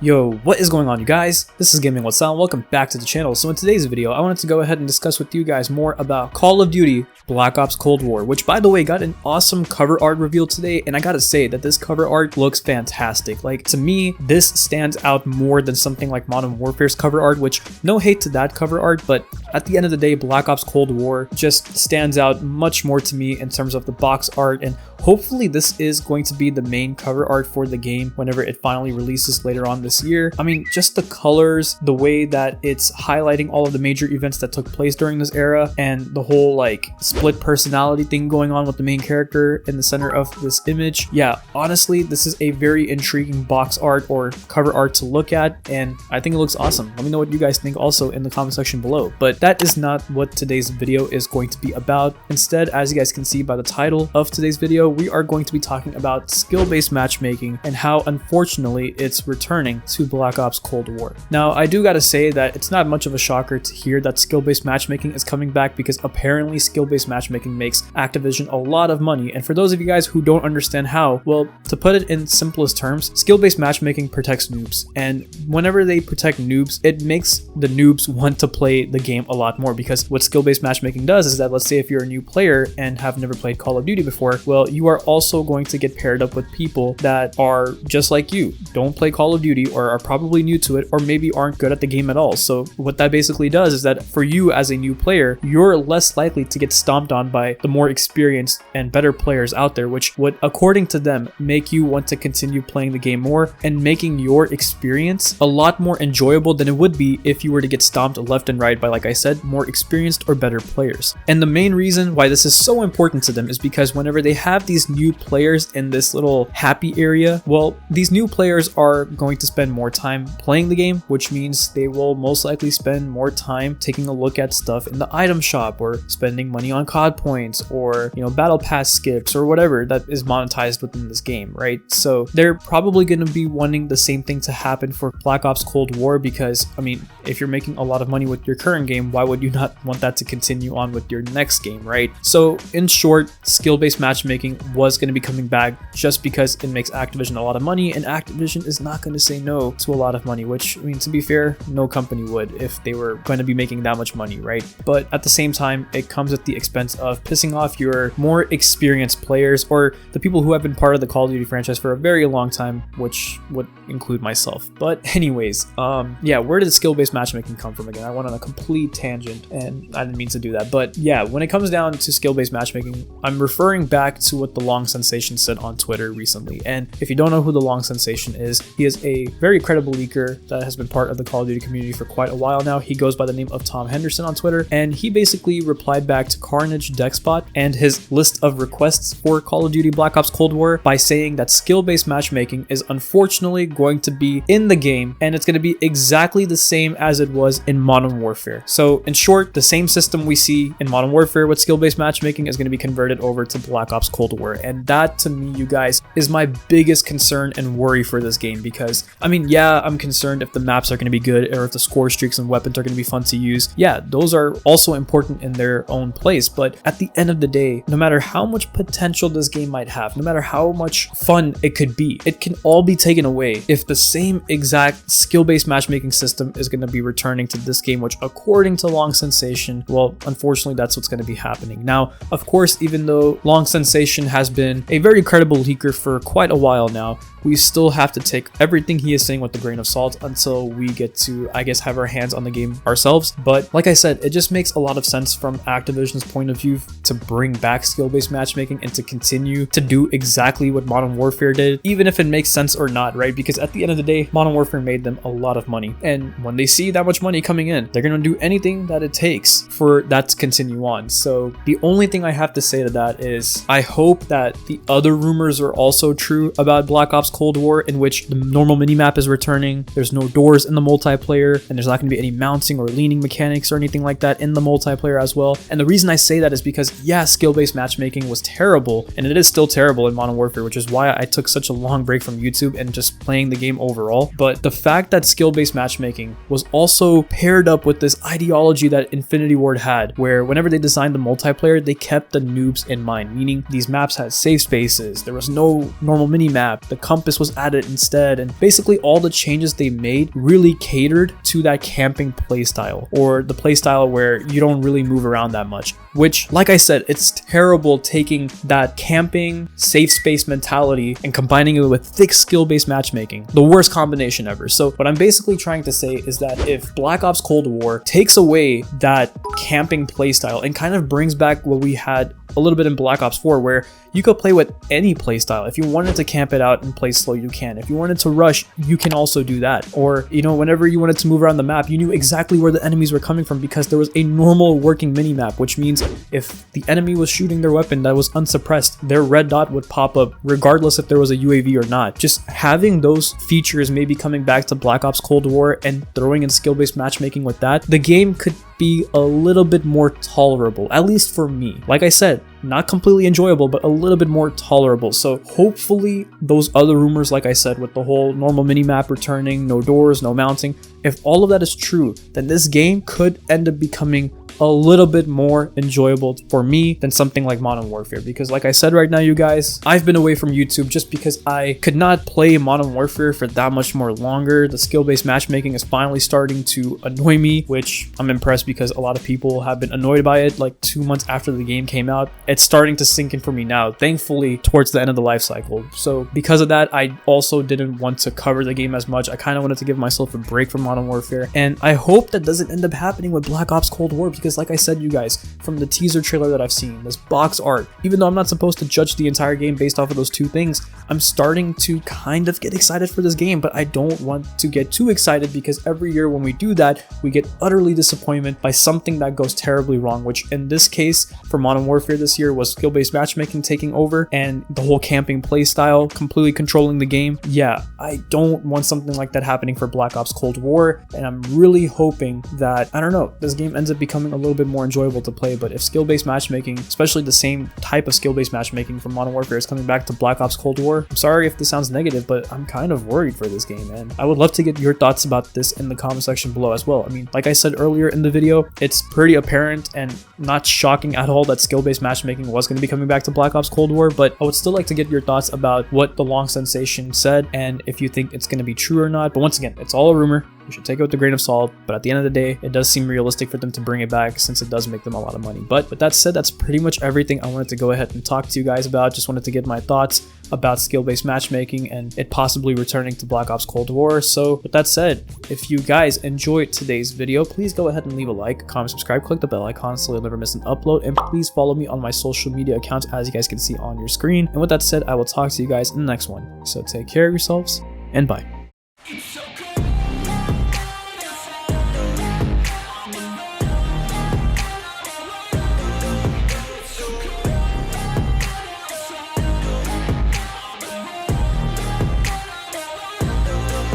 Yo, what is going on, you guys? This is GamingWithSal. Welcome back to the channel. So in today's video, I wanted to go ahead and discuss with you guys more about Call of Duty Black Ops Cold War, which by the way got an awesome cover art reveal today, and I gotta say that this cover art looks fantastic. Like, to me, this stands out more than something like Modern Warfare's cover art, which no hate to that cover art, but at the end of the day, Black Ops Cold War just stands out much more to me in terms of the box art, and hopefully this is going to be the main cover art for the game whenever it finally releases later on this year. I mean, just the colors, the way that it's highlighting all of the major events that took place during this era, and the whole like split personality thing going on with the main character in the center of this image. Yeah, honestly, this is a very intriguing box art or cover art to look at, and I think it looks awesome. Let me know what you guys think also in the comment section below. But that is not what today's video is going to be about. Instead, as you guys can see by the title of today's video, we are going to be talking about skill-based matchmaking and how unfortunately it's returning to Black Ops Cold War. Now, I do gotta say that it's not much of a shocker to hear that skill-based matchmaking is coming back, because apparently skill-based matchmaking makes Activision a lot of money. And for those of you guys who don't understand how, well, to put it in simplest terms, skill-based matchmaking protects noobs, and whenever they protect noobs, it makes the noobs want to play the game a lot more, because what skill-based matchmaking does is that, let's say if you're a new player and have never played Call of Duty before, well, you are also going to get paired up with people that are just like you, don't play Call of Duty, or are probably new to it, or maybe aren't good at the game at all. So what that basically does is that for you as a new player, you're less likely to get stomped on by the more experienced and better players out there, which would, according to them, make you want to continue playing the game more and making your experience a lot more enjoyable than it would be if you were to get stomped left and right by, like I said, more experienced or better players. And the main reason why this is so important to them is because whenever they have these new players in this little happy area, well, these new players are going to spend more time playing the game, which means they will most likely spend more time taking a look at stuff in the item shop, or spending money on COD points, or, you know, battle pass skips, or whatever that is monetized within this game, right? So they're probably going to be wanting the same thing to happen for Black Ops Cold War, because, I mean, if you're making a lot of money with your current game, why would you not want that to continue on with your next game, right? So in short, skill-based matchmaking was going to be coming back just because it makes Activision a lot of money, and Activision is not going to say no to a lot of money, which, I mean, to be fair, no company would if they were going to be making that much money, right? But at the same time, it comes at the expense of pissing off your more experienced players, or the people who have been part of the Call of Duty franchise for a very long time, which would include myself. But anyways, yeah, where did skill-based matchmaking come from again? I went on a complete tangent and I didn't mean to do that. But yeah, when it comes down to skill-based matchmaking, I'm referring back to what the Long Sensation said on Twitter recently. And if you don't know who the Long Sensation is, he is a very credible leaker that has been part of the Call of Duty community for quite a while now. He goes by the name of Tom Henderson on Twitter, and he basically replied back to Carnage Dexbot and his list of requests for Call of Duty Black Ops Cold War by saying that skill-based matchmaking is unfortunately going to be in the game, and it's going to be exactly the same as it was in Modern Warfare. So in short, the same system we see in Modern Warfare with skill-based matchmaking is going to be converted over to Black Ops Cold War, and that, to me, you guys, is my biggest concern and worry for this game. Because, I mean, yeah, I'm concerned if the maps are going to be good, or if the score streaks and weapons are going to be fun to use. Yeah, those are also important in their own place, but at the end of the day, no matter how much potential this game might have, no matter how much fun it could be, it can all be taken away if the same exact skill-based matchmaking system is going to be returning to this game, which, according to Long Sensation, well, unfortunately, that's what's going to be happening. Now, of course, even though Long Sensation has been a very credible leaker for quite a while now, we still have to take everything he is saying with a grain of salt until we get to, I guess, have our hands on the game ourselves. But like I said, it just makes a lot of sense from Activision's point of view to bring back skill-based matchmaking and to continue to do exactly what Modern Warfare did, even if it makes sense or not, right? Because at the end of the day, Modern Warfare made them a lot of money, and when they see that much money coming in, they're going to do anything that it takes for that to continue on. So the only thing I have to say to that is I hope that the other rumors are also true about Black Ops Cold War, in which the normal minimap is returning, there's no doors in the multiplayer, and there's not going to be any mounting or leaning mechanics or anything like that in the multiplayer as well. And the reason I say that is because, yeah, skill-based matchmaking was terrible, and it is still terrible in Modern Warfare, which is why I took such a long break from YouTube and just playing the game overall. But the fact that skill-based matchmaking was also paired up with this ideology that Infinity Ward had, where whenever they designed the multiplayer, they kept the noobs in mind, meaning these maps had safe spaces, there was no normal mini-map, the compass was added instead, and basically basically all the changes they made really catered to that camping playstyle, or the playstyle where you don't really move around that much, which, like I said, it's terrible taking that camping safe space mentality and combining it with thick skill-based matchmaking. The worst combination ever. So what I'm basically trying to say is that if Black Ops Cold War takes away that camping playstyle and kind of brings back what we had a little bit in Black Ops 4, where you could play with any playstyle. If you wanted to camp it out and play slow, you can. If you wanted to rush, you can also do that. Or, you know, whenever you wanted to move around the map, you knew exactly where the enemies were coming from because there was a normal working mini-map, which means if the enemy was shooting their weapon that was unsuppressed, their red dot would pop up regardless if there was a UAV or not. Just having those features maybe coming back to Black Ops Cold War and throwing in skill-based matchmaking with that, the game could be a little bit more tolerable, at least for me. Like I said, not completely enjoyable, but a little bit more tolerable. So hopefully those other rumors, like I said, with the whole normal minimap returning, no doors, no mounting, if all of that is true, then this game could end up becoming a little bit more enjoyable for me than something like Modern Warfare. Because like I said right now, you guys, I've been away from YouTube just because I could not play Modern Warfare for that much more longer. The skill-based matchmaking is finally starting to annoy me, which I'm impressed because a lot of people have been annoyed by it like 2 months after the game came out. It's starting to sink in for me now, thankfully towards the end of the life cycle. So because of that, I also didn't want to cover the game as much. I kind of wanted to give myself a break from Modern Warfare, and I hope that doesn't end up happening with Black Ops Cold War, because like I said, you guys, from the teaser trailer that I've seen, this box art, even though I'm not supposed to judge the entire game based off of those two things, I'm starting to kind of get excited for this game, but I don't want to get too excited because every year when we do that, we get utterly disappointed by something that goes terribly wrong, which in this case for Modern Warfare this year was skill-based matchmaking taking over and the whole camping playstyle completely controlling the game. Yeah, I don't want something like that happening for Black Ops Cold War, and I'm really hoping that, I don't know, this game ends up becoming a little bit more enjoyable to play. But if skill-based matchmaking, especially the same type of skill-based matchmaking from Modern Warfare, is coming back to Black Ops Cold War, I'm sorry if this sounds negative, but I'm kind of worried for this game, and I would love to get your thoughts about this in the comment section below as well. I mean, like I said earlier in the video, it's pretty apparent and not shocking at all that skill-based matchmaking was going to be coming back to Black Ops Cold War, but I would still like to get your thoughts about what the long sensation said and if you think it's going to be true or not. But once again, it's all a rumor. You should take it with a grain of salt, but at the end of the day, it does seem realistic for them to bring it back since it does make them a lot of money. But with that said, that's pretty much everything I wanted to go ahead and talk to you guys about. Just wanted to get my thoughts about skill-based matchmaking and it possibly returning to Black Ops Cold War. So with that said, if you guys enjoyed today's video, please go ahead and leave a like, comment, subscribe, click the bell icon so you'll never miss an upload, and please follow me on my social media accounts as you guys can see on your screen. And with that said, I will talk to you guys in the next one. So take care of yourselves and bye.